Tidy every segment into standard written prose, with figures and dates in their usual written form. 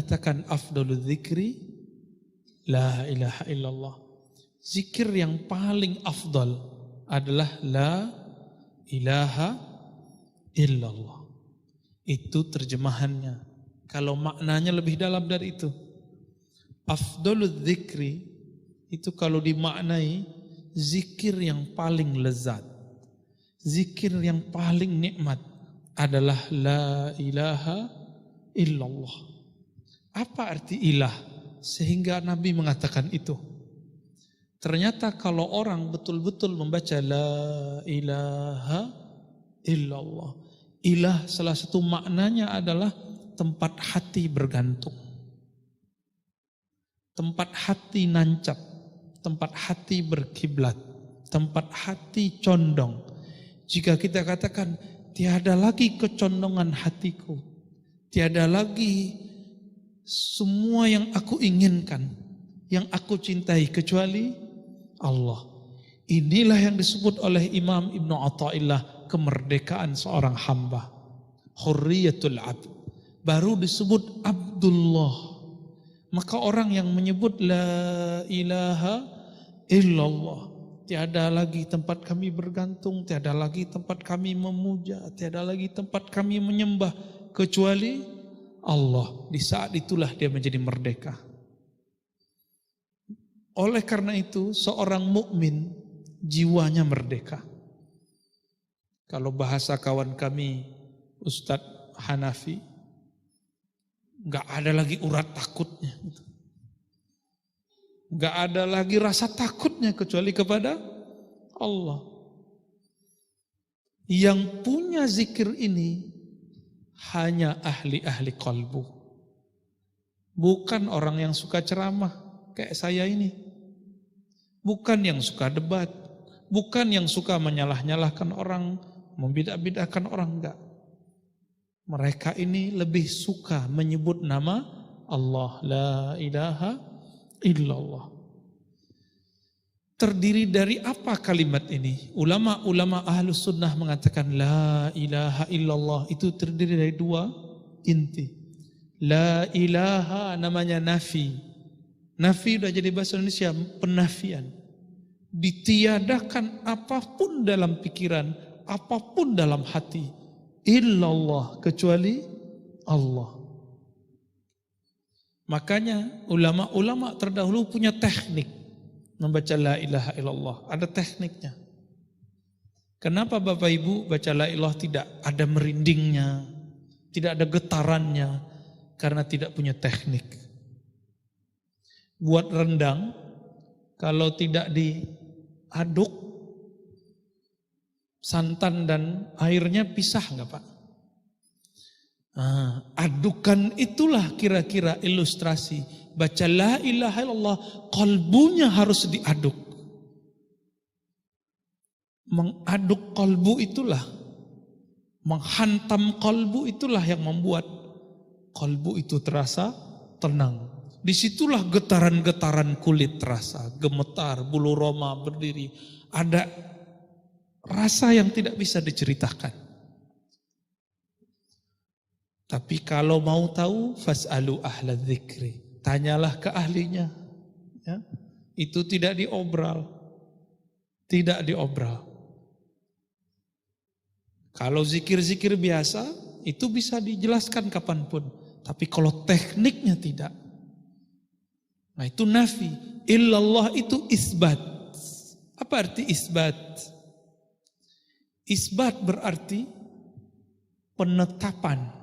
mengatakan afdalul dzikri la ilaha illallah. Zikir yang paling afdal adalah la ilaha illallah. Itu terjemahannya. Kalau maknanya lebih dalam dari itu, afdalul dzikri itu kalau dimaknai zikir yang paling lezat, zikir yang paling nikmat adalah la ilaha illallah. Apa arti ilah? Sehingga Nabi mengatakan itu. Ternyata kalau orang betul-betul membaca la ilaha illallah, ilah salah satu maknanya adalah tempat hati bergantung, tempat hati nancap, tempat hati berkiblat, tempat hati condong. Jika kita katakan tiada lagi kecondongan hatiku, tiada lagi semua yang aku inginkan, yang aku cintai kecuali Allah. Inilah yang disebut oleh Imam Ibnu Athaillah kemerdekaan seorang hamba. Hurriyatul abd. Baru disebut Abdullah. Maka orang yang menyebut la ilaha illallah, tiada lagi tempat kami bergantung, tiada lagi tempat kami memuja, tiada lagi tempat kami menyembah kecuali Allah. Di saat itulah dia menjadi merdeka. Oleh karena itu seorang mukmin jiwanya merdeka. Kalau bahasa kawan kami Ustadz Hanafi, gak ada lagi urat takutnya, gak ada lagi rasa takutnya kecuali kepada Allah. Yang punya zikir ini hanya ahli-ahli qalbu, bukan orang yang suka ceramah kayak saya ini, bukan yang suka debat, bukan yang suka menyalah-nyalahkan orang, membidah-bidahkan orang, enggak. Mereka ini lebih suka menyebut nama Allah, la ilaha illallah. Terdiri dari apa kalimat ini? Ulama-ulama ahlus sunnah mengatakan la ilaha illallah itu terdiri dari dua inti. La ilaha namanya nafi. Nafi sudah jadi bahasa Indonesia, penafian. Ditiadakan apapun dalam pikiran, apapun dalam hati, illallah, kecuali Allah. Makanya ulama-ulama terdahulu punya teknik membaca la ilaha illallah, ada tekniknya. Kenapa Bapak Ibu baca la ilaha tidak ada merindingnya, tidak ada getarannya? Karena tidak punya teknik. Buat rendang, kalau tidak diaduk, santan dan airnya pisah enggak Pak? Adukan itulah kira-kira ilustrasi. Baca la ilaha illallah, kalbunya harus diaduk. Mengaduk kalbu itulah, menghantam kalbu itulah yang membuat kalbu itu terasa tenang. Disitulah getaran-getaran kulit terasa, gemetar, bulu roma berdiri. Ada rasa yang tidak bisa diceritakan. Tapi kalau mau tahu, fas'alu ahla dzikri, tanyalah ke ahlinya. Ya. Itu tidak diobral. Tidak diobral. Kalau zikir-zikir biasa, itu bisa dijelaskan kapanpun. Tapi kalau tekniknya tidak. Nah itu nafi. Illallah itu isbat. Apa arti isbat? Isbat berarti penetapan.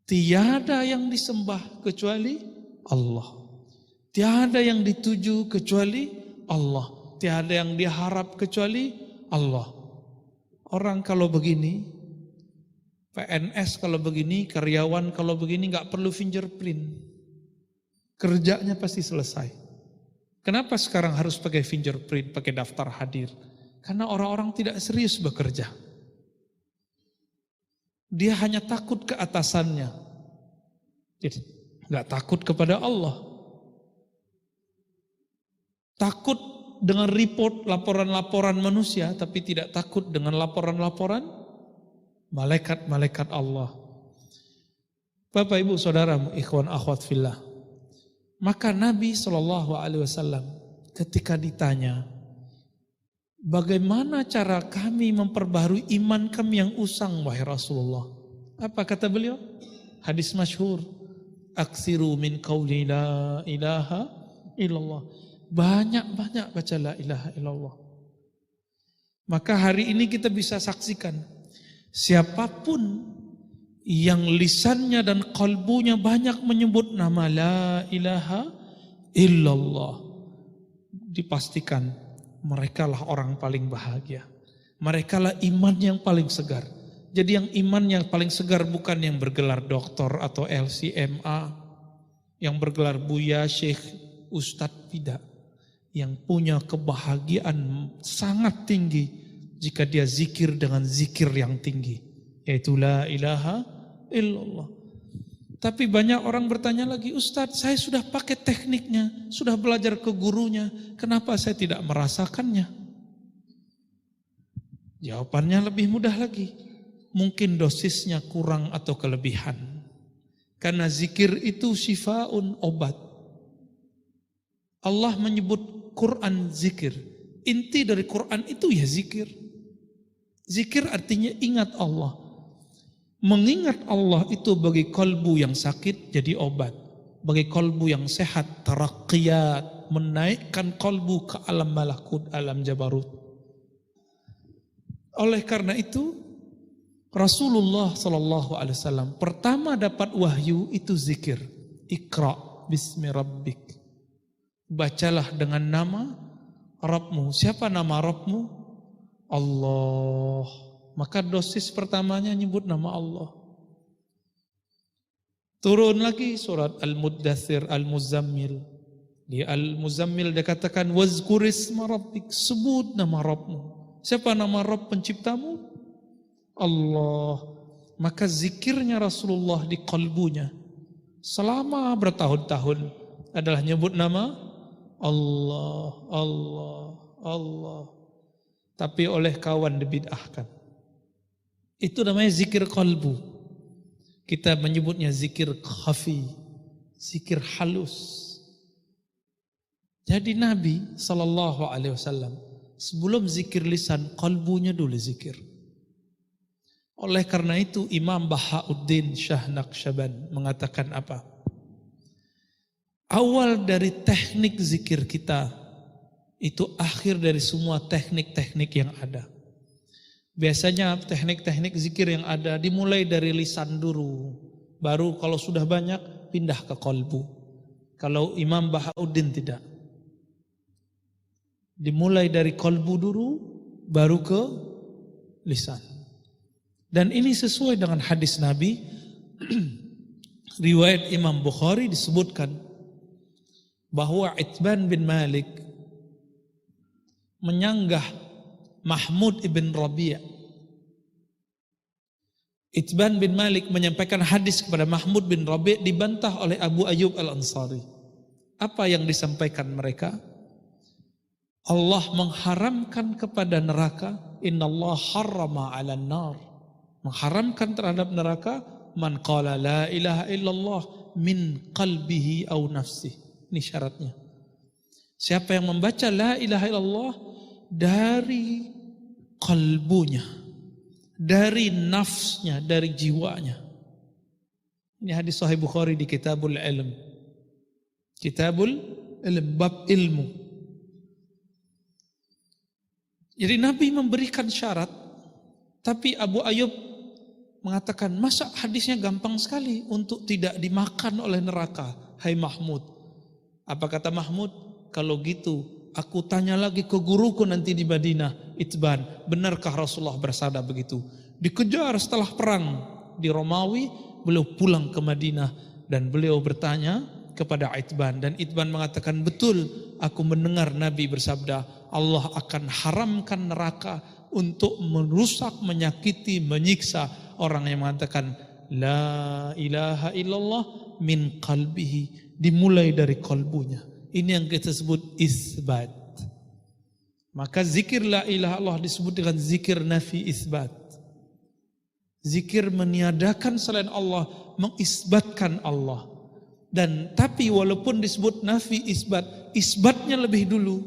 Tiada yang disembah kecuali Allah. Tiada yang dituju kecuali Allah. Tiada yang diharap kecuali Allah. Orang kalau begini, PNS kalau begini, karyawan kalau begini gak perlu fingerprint. Kerjanya pasti selesai. Kenapa sekarang harus pakai fingerprint, pakai daftar hadir? Karena orang-orang tidak serius bekerja. Dia hanya takut ke atasannya. Jadi gak takut kepada Allah. Takut dengan report laporan-laporan manusia, tapi tidak takut dengan laporan-laporan malaikat-malaikat Allah. Bapak Ibu Saudara, ikhwan akhwat fillah. Maka Nabi SAW ketika ditanya, bagaimana cara kami memperbaharui iman kami yang usang wahai Rasulullah? Apa kata beliau? Hadis masyhur, aksiru min qauli la ilaha illallah. Banyak-banyak baca la ilaha illallah. Maka hari ini kita bisa saksikan, siapapun yang lisannya dan kalbunya banyak menyebut nama la ilaha illallah, dipastikan merekalah orang paling bahagia. Merekalah iman yang paling segar. Jadi yang iman yang paling segar bukan yang bergelar doktor atau LCMA, yang bergelar buya, syekh, ustadz, tidak. Yang punya kebahagiaan sangat tinggi jika dia zikir dengan zikir yang tinggi, yaitu la ilaha illallah. Tapi banyak orang bertanya lagi, Ustadz, saya sudah pakai tekniknya, sudah belajar ke gurunya, kenapa saya tidak merasakannya? Jawabannya lebih mudah lagi. Mungkin dosisnya kurang atau kelebihan. Karena zikir itu syifaun, obat. Allah menyebut Quran zikir. Inti dari Quran itu ya zikir. Zikir artinya ingat Allah. Mengingat Allah itu bagi kalbu yang sakit jadi obat. Bagi kalbu yang sehat, taraqqiyat, menaikkan kalbu ke alam malakut, alam jabarut. Oleh karena itu, Rasulullah SAW pertama dapat wahyu itu zikir. Iqra bismi rabbik. Bacalah dengan nama Rabbmu. Siapa nama Rabbmu? Allah. Maka dosis pertamanya nyebut nama Allah. Turun lagi surat Al-Muddathir, Al-Muzammil. Di Al-Muzammil dia katakan wazkurisma rabbik. Sebut nama Rabbmu. Siapa nama Rabb penciptamu? Allah. Maka zikirnya Rasulullah di kalbunya selama bertahun-tahun adalah nyebut nama Allah, Allah, Allah. Tapi oleh kawan dibid'ahkan. Itu namanya zikir kalbu. Kita menyebutnya zikir khafi, zikir halus. Jadi Nabi SAW sebelum zikir lisan, kalbunya dulu zikir. Oleh karena itu Imam Bahauddin Shah Naqsyaband mengatakan apa? Awal dari teknik zikir kita itu akhir dari semua teknik-teknik yang ada. Biasanya teknik-teknik zikir yang ada dimulai dari lisan dulu. Baru kalau sudah banyak pindah ke kalbu. Kalau Imam Bahauddin tidak. Dimulai dari kalbu dulu baru ke lisan. Dan ini sesuai dengan hadis Nabi. Riwayat Imam Bukhari disebutkan bahwa Itban bin Malik menyanggah Mahmud ibn Rabi'. Itban bin Malik menyampaikan hadis kepada Mahmud bin Rabi' dibantah oleh Abu Ayyub al-Ansari. Apa yang disampaikan mereka? Allah mengharamkan kepada neraka, innallah harrama 'alan nar. Mengharamkan terhadap neraka man qala la ilaha illallah min qalbihi aw nafsihi. Ini syaratnya. Siapa yang membaca la ilaha illallah dari kalbunya, dari nafsnya, dari jiwanya. Ini hadis Sahih Bukhari di Kitabul Ilm. Kitabul Ilm, bab ilmu. Jadi Nabi memberikan syarat, tapi Abu Ayyub mengatakan, masa hadisnya gampang sekali untuk tidak dimakan oleh neraka, hai Mahmud. Apa kata Mahmud? Kalau gitu aku tanya lagi ke guruku nanti di Madinah, Itban, benarkah Rasulullah bersabda begitu? Dikejar setelah perang di Romawi, beliau pulang ke Madinah dan beliau bertanya kepada Itban, dan Itban mengatakan, betul, aku mendengar Nabi bersabda, Allah akan haramkan neraka untuk merusak, menyakiti, menyiksa orang yang mengatakan la ilaha illallah min qalbihi, dimulai dari kalbunya. Ini yang kita sebut isbat. Maka zikir la ilaha illallah disebut dengan zikir nafi isbat. Zikir meniadakan selain Allah, mengisbatkan Allah. Dan tapi walaupun disebut nafi isbatnya lebih dulu.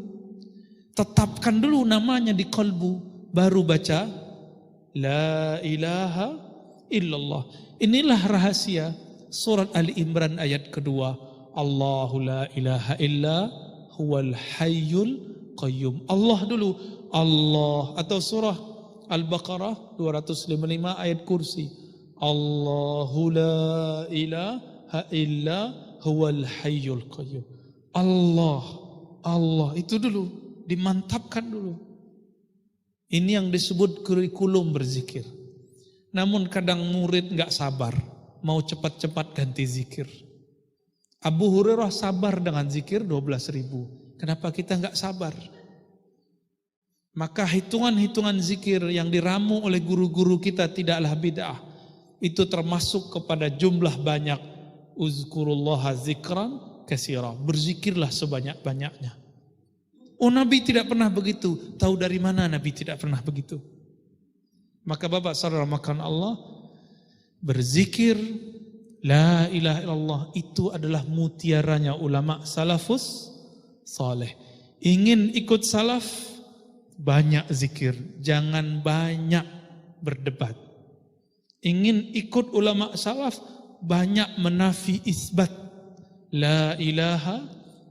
Tetapkan dulu namanya di kalbu, baru baca la ilaha illallah. Inilah rahasia surat Ali Imran ayat kedua. Allahu la ilaha illa huwal hayyul qayyum. Allah dulu, Allah. Atau surah Al-Baqarah 255 ayat kursi. Allahu la ilaha illa huwal hayyul qayyum. Allah, Allah itu dulu, dimantapkan dulu. Ini yang disebut kurikulum berzikir. Namun kadang murid gak sabar, mau cepat-cepat ganti zikir. Abu Hurairah sabar dengan zikir 12.000. Kenapa kita gak sabar? Maka hitungan-hitungan zikir yang diramu oleh guru-guru kita tidaklah bid'ah. Itu termasuk kepada jumlah banyak. Uzkurullaha zikran katsira. Berzikirlah sebanyak-banyaknya. Oh, Nabi tidak pernah begitu. Tahu dari mana Nabi tidak pernah begitu? Maka Bapak saudara makan Allah, berzikir la ilaha illallah itu adalah mutiaranya ulama salafus saleh. Ingin ikut salaf, banyak zikir, jangan banyak berdebat. Ingin ikut ulama salaf, banyak menafi isbat la ilaha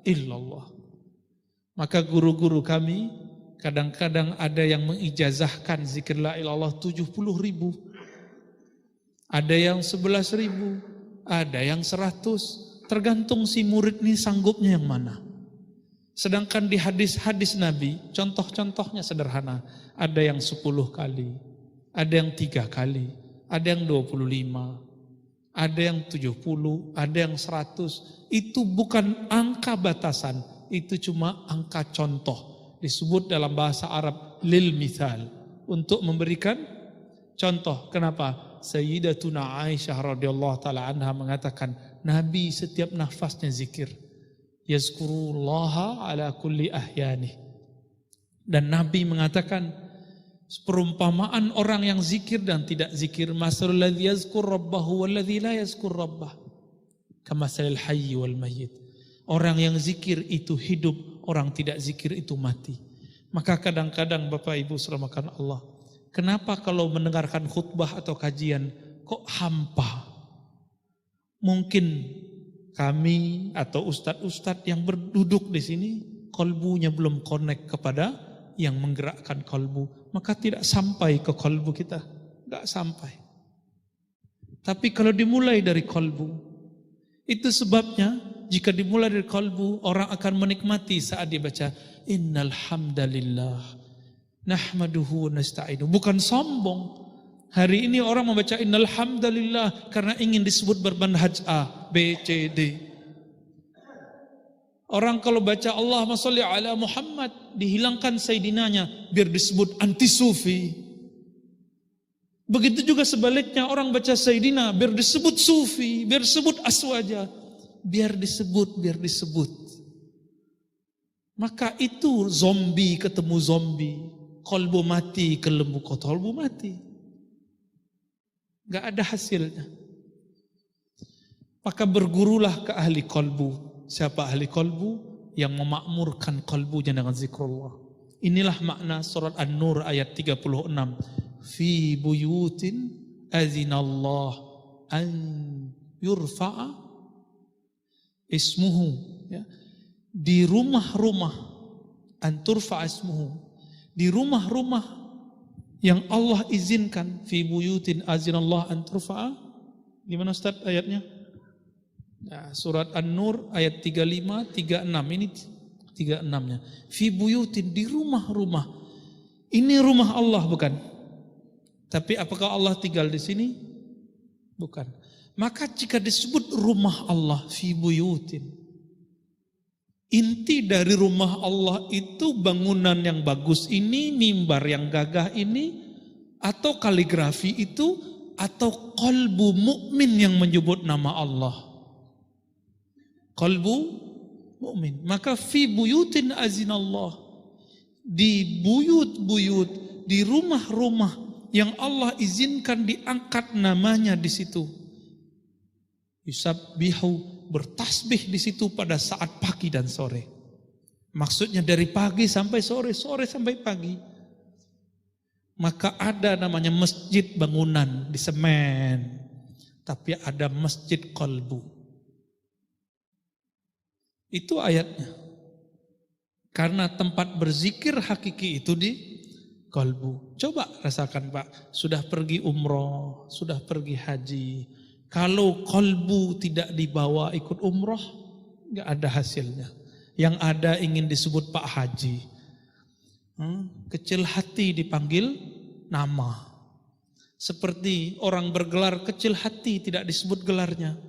illallah. Maka guru-guru kami kadang-kadang ada yang mengijazahkan zikir la ilaha illallah 70.000. Ada yang 11.000, ada yang 100. Tergantung si murid ini sanggupnya yang mana. Sedangkan di hadis-hadis Nabi, contoh-contohnya sederhana. Ada yang 10 kali, ada yang 3 kali, ada yang 25, ada yang 70, ada yang 100. Itu bukan angka batasan, itu cuma angka contoh. Disebut dalam bahasa Arab lil mithal, untuk memberikan contoh. Kenapa? Sayyidatuna Aisyah radhiyallahu taala anha mengatakan, Nabi setiap nafasnya zikir. Yazkurullaha ala kulli ahyani. Dan Nabi mengatakan perumpamaan orang yang zikir dan tidak zikir, masalul ladzi yazkur rabbahu wal ladzi la yazkur rabbah kamasalil hayyi wal mayyit. Orang yang zikir itu hidup, orang tidak zikir itu mati. Maka kadang-kadang Bapak Ibu saudara makan Allah, kenapa kalau mendengarkan khutbah atau kajian kok hampa? Mungkin kami atau ustadz-ustadz yang berduduk di sini kolbunya belum connect kepada yang menggerakkan kolbu, maka tidak sampai ke kolbu kita, tidak sampai. Tapi kalau dimulai dari kolbu, itu sebabnya jika dimulai dari kolbu, orang akan menikmati saat dia baca innal hamdalillah nahmaduhu nasta'inu. Bukan sombong. Hari ini orang membaca innal hamdalillah karena ingin disebut bermanhaj A, B, C, D. Orang kalau baca Allahumma sholli ala Muhammad, dihilangkan sayyidinanya biar disebut anti sufi. Begitu juga sebaliknya, orang baca sayyidina biar disebut sufi, biar disebut aswaja. Biar disebut. Maka itu zombie ketemu zombie, kolbu mati ke lembu kolbu mati, gak ada hasilnya. Maka bergurulah ke ahli kolbu. Siapa ahli kolbu? Yang memakmurkan kolbunya dengan zikrullah. Inilah makna surat An-Nur ayat 36. Fi buyutin azinallah an yurfa'a ismuhu, ya. Di rumah-rumah anturfa ismuhu, di rumah-rumah yang Allah izinkan. Fi buyutin azinallah anturfa. Gimana Ustaz ayatnya? Ya, surat An-Nur ayat 35, 36. Ini 36-nya. Fi buyutin, di rumah-rumah. Ini rumah Allah bukan? Tapi apakah Allah tinggal di sini? Bukan. Maka jika disebut rumah Allah fi buyutin, inti dari rumah Allah itu bangunan yang bagus ini, mimbar yang gagah ini, atau kaligrafi itu, atau qalbu mukmin yang menyebut nama Allah. Qalbu mukmin. Maka fi buyutin azinallah, di buyut-buyut, di rumah-rumah yang Allah izinkan diangkat namanya di situ. Yusabbihu, bertasbih di situ pada saat pagi dan sore. Maksudnya dari pagi sampai sore, sore sampai pagi. Maka ada namanya masjid bangunan di semen, tapi ada masjid qalbu. Itu ayatnya. Karena tempat berzikir hakiki itu di qalbu. Coba rasakan Pak, sudah pergi umroh, sudah pergi haji. Kalau qalbu tidak dibawa ikut umroh, nggak ada hasilnya. Yang ada ingin disebut Pak Haji. Kecil hati dipanggil nama. Seperti orang bergelar kecil hati tidak disebut gelarnya.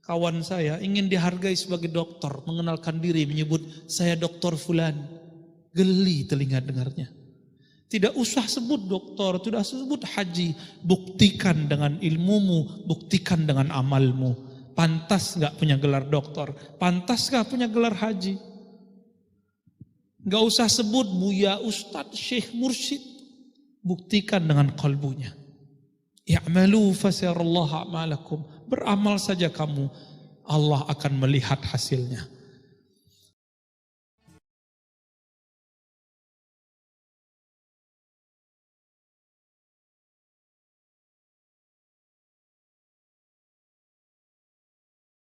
Kawan saya ingin dihargai sebagai dokter, mengenalkan diri menyebut saya dokter fulan. Geli telinga dengarnya. Tidak usah sebut dokter, tidak usah sebut haji. Buktikan dengan ilmumu, buktikan dengan amalmu. Pantas gak punya gelar dokter? Pantas gak punya gelar haji? Gak usah sebut buya, ustadz, syekh, mursyid. Buktikan dengan qalbunya. Ya'malu fasyarallahu a'malakum. Beramal saja kamu, Allah akan melihat hasilnya.